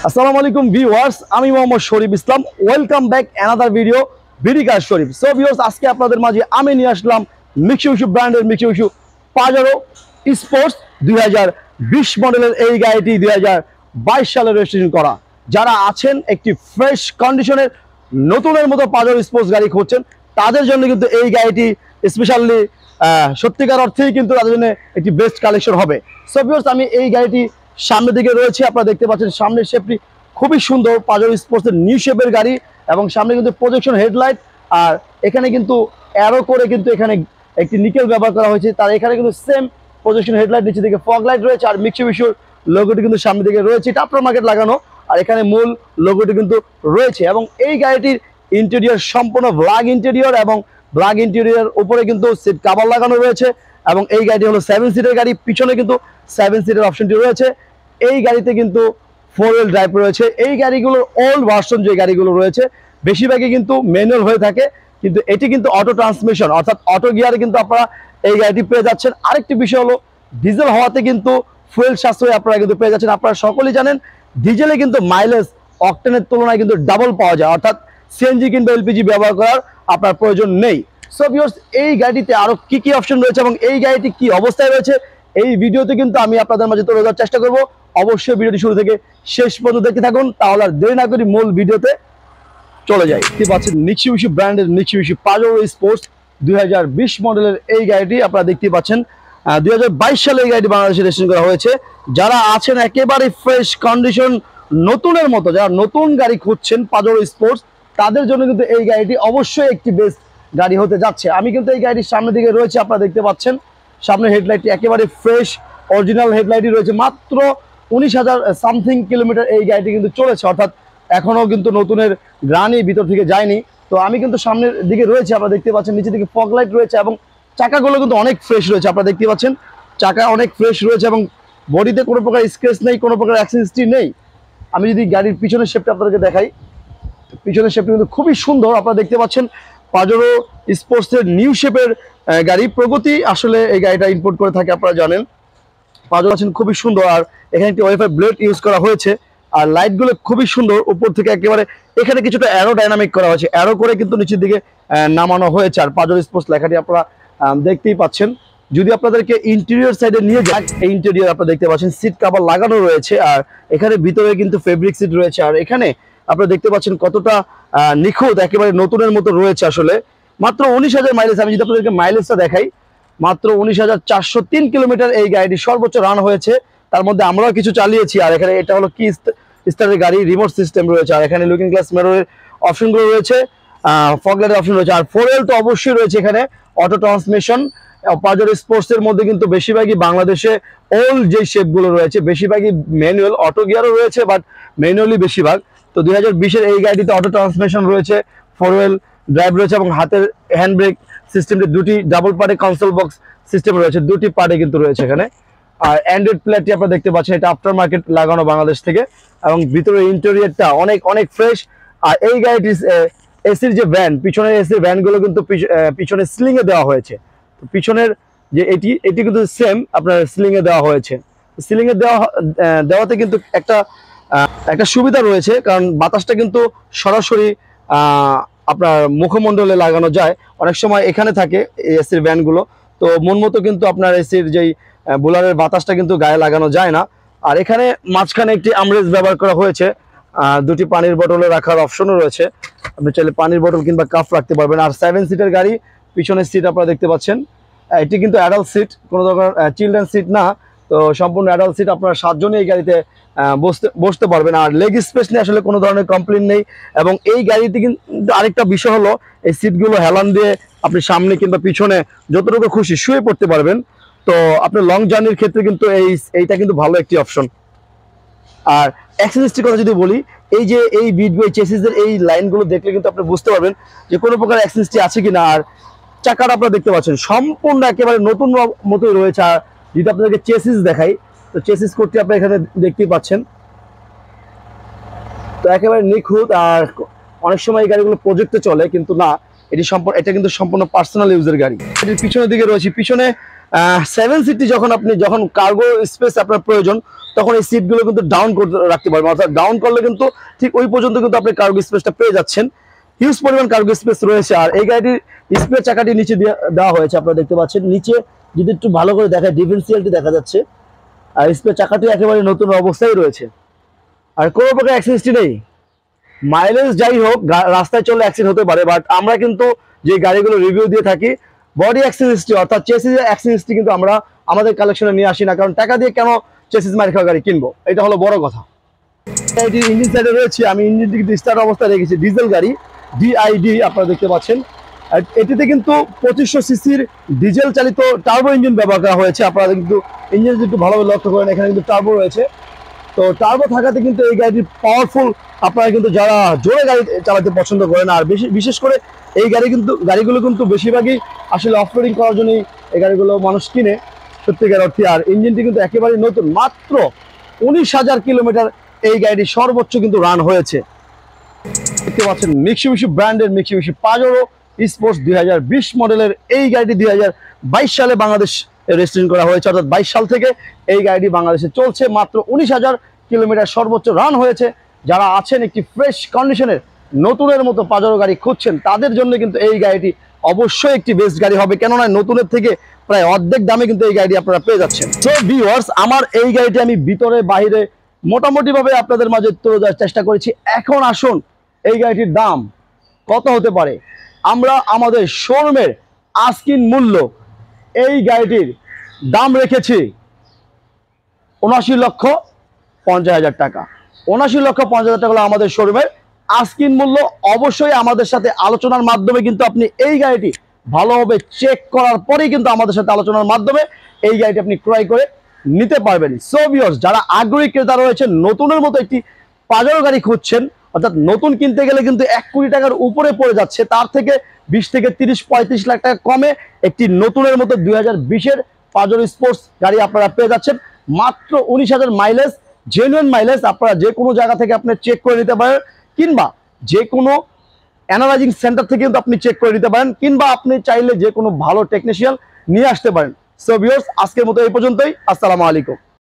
আসসালামু আলাইকুম ভিউয়ার্স, আমি মোহাম্মদ শরীফ ইসলাম। ওয়েলকাম ব্যাক অ্যানাদার ভিডিও বিডিকার শরীফ। সো ভিউয়ার্স, আজকে আপনাদের মাঝে আমি নিয়ে আসলাম মিৎসুবিশি ব্র্যান্ডের মিৎসুবিশি পাজেরো স্পোর্টস 2020 মডেলের এই গাড়িটি 2022 সালে রেজিস্ট্রেশন করা। যারা আছেন একটি ফ্রেশ কন্ডিশনের নতুনের মতো পাজেরো স্পোর্টস গাড়ি খুঁজছেন, তাদের জন্য কিন্তু এই গাড়িটি স্পেশালি সত্যিকার অর্থেই কিন্তু তাদের জন্য একটি বেস্ট কালেকশন হবে। সো ভিউয়ার্স, আমি এই গাড়িটি সামনের দিকে রয়েছে, আপনারা দেখতে পাচ্ছেন সামনের শেপটি খুবই সুন্দর, পাজেরো স্পোর্টসের নিউ শেপের গাড়ি এবং সামনে কিন্তু প্রজেকশন হেডলাইট, আর এখানে কিন্তু অ্যারো করে কিন্তু এখানে একটি নিকেল ব্যবহার করা হয়েছে। তার এখানে কিন্তু সেম প্রজেকশন হেডলাইট, নিচে দিকে ফগ লাইট রয়েছে, আর মিৎসুবিশির লোগোটি কিন্তু সামনের দিকে রয়েছে, এটা আফটার মার্কেট লাগানো, আর এখানে মূল লোগোটি কিন্তু রয়েছে। এবং এই গাড়িটির ইন্টেরিয়র সম্পূর্ণ ব্ল্যাক ইন্টেরিয়র, এবং ব্ল্যাক ইন্টেরিয়র উপরে কিন্তু সিট কভার লাগানো রয়েছে। এবং এই গাড়িটি হলো 7 সিটের গাড়ি, পিছনে কিন্তু 7 সিটের অপশনটি রয়েছে। এই গাড়িতে কিন্তু 4 হুইল ড্রাইভ রয়েছে। এই গাড়িগুলোর ওল্ড ভার্সন যে গাড়িগুলো রয়েছে বেশিরভাগই কিন্তু ম্যানুয়াল হয়ে থাকে, কিন্তু এটি কিন্তু অটো ট্রান্সমিশন অর্থাৎ অটো গিয়ারে কিন্তু আপনারা এই গাড়িটি পেয়ে যাচ্ছেন। আরেকটি বিষয় হলো ডিজেল হওয়াতে কিন্তু ফুয়েল সাশ্রয় আপনারা কিন্তু পেয়ে যাচ্ছেন। আপনারা সকলেই জানেন ডিজেলে কিন্তু মাইলেজ অকটেনের তুলনায় কিন্তু ডাবল পাওয়া যায়, অর্থাৎ সিএনজি কিংবা এলপিজি ব্যবহার করার আপনার প্রয়োজন নেই। সো ভিউয়ার্স, এই গাড়িটিতে আরো কি কি অপশন রয়েছে এবং এই গাড়িটি কি অবস্থায় রয়েছে এই ভিডিওতে কিন্তু আমি আপনাদের মাঝে তুলে ধরার চেষ্টা করব। অবশ্যই ভিডিওটি শুরু থেকে শেষ পর্যন্ত দেখতে থাকুন, তাহলে আর দেরি না করি মূল ভিডিওতে চলে যাই। দেখতে পাচ্ছেন মিৎসুবিশি ব্র্যান্ডের মিৎসুবিশি পাজেরো স্পোর্টস 2020 মডেলের এই গাড়িটি আপনারা দেখতে পাচ্ছেন। 2022 সালে এই গাড়িটি বাংলাদেশে রেজিস্ট্রেশন করা হয়েছে। যারা আছেন একেবারে ফ্রেশ কন্ডিশন নতুনের মতো, যারা নতুন গাড়ি খুঁজছেন পাজেরো স্পোর্টস, তাদের জন্য কিন্তু এই গাড়িটি অবশ্যই একটি বেস্ট গাড়ি হতে যাচ্ছে। আমি কিন্তু এই গাড়িটির সামনের দিকে রয়েছে, আপনারা দেখতে পাচ্ছেন সামনের হেডলাইটটি একেবারে ফ্রেশ অরিজিনাল হেডলাইটই রয়েছে। মাত্র 19,000 সামথিং কিলোমিটার এই গাড়িটি কিন্তু চলেছে, অর্থাৎ এখনও কিন্তু নতুনের গ্রানই ভিতর থেকে যায়নি। তো আমি কিন্তু সামনের দিকে রয়েছে, আপনারা দেখতে পাচ্ছেন নিচে দিকে ফগ লাইট রয়েছে এবং চাকাগুলো কিন্তু অনেক ফ্রেশ রয়েছে। আপনারা দেখতে পাচ্ছেন চাকা অনেক ফ্রেশ রয়েছে এবং বডিতে কোনো প্রকার স্ক্র্যাচ নেই, কোনো প্রকার অ্যাক্সিডেন্ট নেই। আমি যদি গাড়ির পিছনের শেপটা আপনাদেরকে দেখাই, পিছনের শেপটা কিন্তু খুবই সুন্দর। আপনারা দেখতে পাচ্ছেন পাজেরো স্পোর্টসের নিউ শেপের গাড়ি। প্রগতি আসলে এই গাড়িটা ইম্পোর্ট করে থাকে, আপনারা জানেন। পাজেরো আছেন খুবই সুন্দর, আর এখানে একটি ওয়াইফাই ব্লেড ইউজ করা হয়েছে, আর লাইটগুলো খুবই সুন্দর। উপর থেকে একেবারে এখানে কিছুটা অ্যারো ডাইনামিক করা হয়েছে, অ্যারো করে কিন্তু নিচের দিকে নামানো হয়েছে। আর পাজেরো স্পোর্টস লেখাটি আপনারা দেখতেই পাচ্ছেন। যদি আপনাদেরকে ইন্টেরিয়র সাইডে নিয়ে যান, এই ইন্টেরিয়র আপনারা দেখতে পাচ্ছেন সিট কভার লাগানো রয়েছে, আর এখানে ভিতরে কিন্তু ফেব্রিক সিট রয়েছে। আর এখানে আপনারা দেখতে পাচ্ছেন কতটা নিখুঁত, একেবারে নতুনের মতো রয়েছে। আসলে মাত্র 19,000 মাইলেজ, আমি যদি আপনাদেরকে মাইলেজটা দেখাই, মাত্র 19,403 কিলোমিটার এই গাড়িটি সর্বোচ্চ রান হয়েছে। তার মধ্যে আমরাও কিছু চালিয়েছি। আর এখানে এটা হলো কি স্টারের গাড়ি, রিমোট সিস্টেম রয়েছে, আর এখানে লুকিং গ্লাস মিররের অপশনগুলো রয়েছে, ফগ লাইটের অপশন রয়েছে, আর 4 হুইল তো অবশ্যই রয়েছে। এখানে অটো ট্রান্সমিশন। পাজেরো স্পোর্টসের মধ্যে কিন্তু বেশিরভাগই বাংলাদেশে ওল্ড যে শেপগুলো রয়েছে বেশিরভাগই ম্যানুয়াল, অটো গিয়ারও রয়েছে বাট ম্যানুয়ালি বেশিরভাগ। তো 2020-এর এই গাড়িটিতে অটো ট্রান্সমিশন রয়েছে, 4 হুইল ড্রাইভ রয়েছে এবং হাতের হ্যান্ড ব্রেক সিস্টেমটি দুটি ডাবল পার্টে কনসোল বক্স সিস্টেম রয়েছে, দুটি পার্টে কিন্তু রয়েছে এখানে। আর অ্যান্ড্রয়েড প্লেটটি আপনারা দেখতে পাচ্ছেন, এটা আফটার মার্কেট লাগানো বাংলাদেশ থেকে, এবং ভিতরে ইন্টেরিয়রটা অনেক অনেক ফ্রেশ। আর এই গাড়িটি এসির যে ভ্যান, পিছনের এসির ভ্যানগুলো কিন্তু পিছনে স্লিং এ দেওয়া হয়েছে। পিছনের যে এটি কিন্তু সেম আপনার স্লিং এ দেওয়া হয়েছে। স্লিং এ দেওয়াতে কিন্তু একটা সুবিধা রয়েছে, কারণ বাতাসটা কিন্তু সরাসরি আপনার মুখমণ্ডলে লাগানো যায়। অনেক সময় এখানে থাকে এই এসির ভ্যানগুলো, তো মন মতো কিন্তু আপনার এসির যেই বুলারের বাতাসটা কিন্তু গায়ে লাগানো যায় না। আর এখানে মাঝখানে একটি আমরেজ ব্যবহার করা হয়েছে, দুটি পানির বোতলে রাখার অপশনও রয়েছে, আপনি চাইলে পানির বোতল কিংবা কাপ রাখতে পারবেন। আর 7 সিটের গাড়ি, পিছনের সিট আপনারা দেখতে পাচ্ছেন, এটি কিন্তু অ্যাডাল্ট সিট, কোনো ধরনের চিলড্রেন সিট না। তো সম্পূর্ণ অ্যাডাল্ট সিট, আপনারা 7 জনই এই গাড়িতে বসতে পারবেন। আর লেগ স্পেস নিয়ে আসলে কোনো ধরনের কমপ্লেন নেই। এবং এই গাড়িতে কিন্তু আরেকটা বিষয় হলো এই সিটগুলো হেলান দিয়ে আপনি সামনে কিংবা পিছনে যতটুকু খুশি শুয়ে পড়তে পারবেন। তো আপনি লং জার্নির ক্ষেত্রে কিন্তু এইটা কিন্তু ভালো একটি অপশন। আর অ্যাক্সেসরিজটির কথা যদি বলি, এই যে এই বিটগুলো, এই চেসিসের এই লাইনগুলো দেখলে কিন্তু আপনি বুঝতে পারবেন যে কোনো প্রকার অ্যাক্সেসরিজ আছে কিনা। আর চাকাটা আপনারা দেখতে পাচ্ছেন সম্পূর্ণ একেবারে নতুন মতোই রয়েছে। আর যদি আপনাদেরকে চেসিস দেখাই, তো চেসিস কোডটি আপনি এখানে দেখতেই পাচ্ছেন, তো একেবারে নিখুঁত। আর অনেক সময় এই গাড়িগুলো প্রজেক্টে চলে, কিন্তু না, এটা কিন্তু সম্পূর্ণ পার্সোনাল ইউজের গাড়ি। এটির পিছনের দিকে রয়েছে, পিছনে 7 সিটটি যখন কার্গো স্পেস আপনার প্রয়োজন, তখন এই সিটগুলো কিন্তু ডাউন করতে রাখতে পারবেন, অর্থাৎ ডাউন করলে কিন্তু ঠিক ওই পর্যন্ত কিন্তু আপনি কার্গো স্পেসটা পেয়ে যাচ্ছেন। হিউজ পরিমাণ কার্গো স্পেস রয়েছে। আর এই গাড়িটির স্পেয়ার চাকাটি নিচে দেওয়া হয়েছে, আপনারা দেখতে পাচ্ছেন। নিচে যদি একটু ভালো করে দেখায়, ডিফারেন্সিয়ালটি দেখা যাচ্ছে। আর স্পেয়ার চাকাটি একেবারে নতুন অবস্থায় রয়েছে, আর কোনো প্রকার অ্যাক্সিডেন্ট নেই। মাইলেজ যাই হোক, রাস্তায় চললে অ্যাক্সিডেন্ট হতে পারে, বাট আমরা কিন্তু যে গাড়িগুলো রিভিউ দিয়ে থাকি, বডি অ্যাক্সিডেন্ট অর্থাৎ চেসিসের অ্যাক্সিডেন্ট কিন্তু আমরা আমাদের কালেকশনে নিয়ে আসি না, কারণ টাকা দিয়ে কেন চেসিস মার খাওয়া গাড়ি কিনবো, এটা হলো বড় কথা। এটি ইঞ্জিন সাইডে রয়েছে, আমি ইঞ্জিনটি কিন্তু স্টার্ট অবস্থায় রেখেছি, ডিজেল গাড়ি ডিআইডি আপনারা দেখতে পাচ্ছেন। আর এটিতে কিন্তু 2500 সিসির ডিজেল চালিত টার্বো ইঞ্জিন ব্যবহার করা হয়েছে। আপনারা কিন্তু ইঞ্জিন যদি একটু ভালোভাবে লক্ষ্য করেন, এখানে কিন্তু টার্বো রয়েছে। তো টার্বো থাকাতে কিন্তু এই গাড়িটি পাওয়ারফুল। আপনারা কিন্তু যারা জোরে গাড়ি চালাতে পছন্দ করেন, আর বিশেষ করে এই গাড়িগুলো কিন্তু বেশিরভাগই আসলে অফরোডিং করার জন্যই এই গাড়িগুলো মানুষ কিনে, সত্যিকার অর্থে। আর ইঞ্জিনটি কিন্তু একেবারে নতুন, মাত্র 19,000 কিলোমিটার এই গাড়িটি সর্বোচ্চ কিন্তু রান হয়েছে। দেখতে পাচ্ছেন মিৎসুবিশি ব্র্যান্ডের মিৎসুবিশি পাজেরো স্পোর্টস 2020 মডেলের এই গাড়িটি 2022 সালে বাংলাদেশ রেজিস্ট্রেশন করা হয়েছে, অর্থাৎ 22 সাল থেকে এই গাড়িটি বাংলাদেশে চলছে। মাত্র 19,000 কিলোমিটার সর্বোচ্চ রান হয়েছে। যারা আছেন একটি ফ্রেশ কন্ডিশনের নতুনের মতো পাজেরো গাড়ি খুঁজছেন, তাদের জন্য কিন্তু এই গাড়িটি অবশ্যই একটি বেস্ট গাড়ি হবে, কেননা নতুনের থেকে প্রায় অর্ধেক দামে কিন্তু এই গাড়িটি আপনারা পেয়ে যাচ্ছেন। সো ভিউয়ার্স, আমার এই গাড়িটি আমি ভিতরে বাইরে মোটামুটি ভাবে আপনাদের মাঝে তুলে দেওয়ার চেষ্টা করেছি। এখন আসুন, এই গাড়িটির দাম কত হতে পারে। আমরা আমাদের শোরুমের আস্কিং মূল্য এই গাড়িটির দাম রেখেছি 79,50,000 টাকা। 79,50,000 টাকা হলো আমাদের শোরুমের আস্কিং মূল্য। অবশ্যই আমাদের সাথে আলোচনার মাধ্যমে কিন্তু আপনি এই গাড়িটি ভালোভাবে চেক করার পরেই কিন্তু আমাদের সাথে আলোচনার মাধ্যমে এই গাড়িটি আপনি ক্রয় করে নিতে পারবেন। সো ভিউয়ার্স, যারা আগ্রহী ক্রেতা রয়েছেন, নতুনের মতো একটি পাজেরো গাড়ি খুঁজছেন, অর্থাৎ নতুন কিনতে গেলে কিন্তু 1 কোটি টাকার উপরে পড়ে যাচ্ছে, তার থেকে 20 থেকে 30-35 লাখ টাকা কমে একটি নতুনের মতো 2020-এর পাজেরো স্পোর্টস গাড়ি আপনারা পেয়ে যাচ্ছেন মাত্র 19,000 মাইলেজ, জেনুইন মাইলেজ। আপনারা যে কোনো জায়গা থেকে আপনি চেক করে নিতে পারেন, কিংবা যে কোনো অ্যানালাইজিং সেন্টার থেকে কিন্তু আপনি চেক করে নিতে পারেন, কিংবা আপনি চাইলে যে কোনো ভালো টেকনিশিয়ান নিয়ে আসতে পারেন। সো ভিউয়ার্স, আজকের মতো এই পর্যন্তই। আসসালামু আলাইকুম।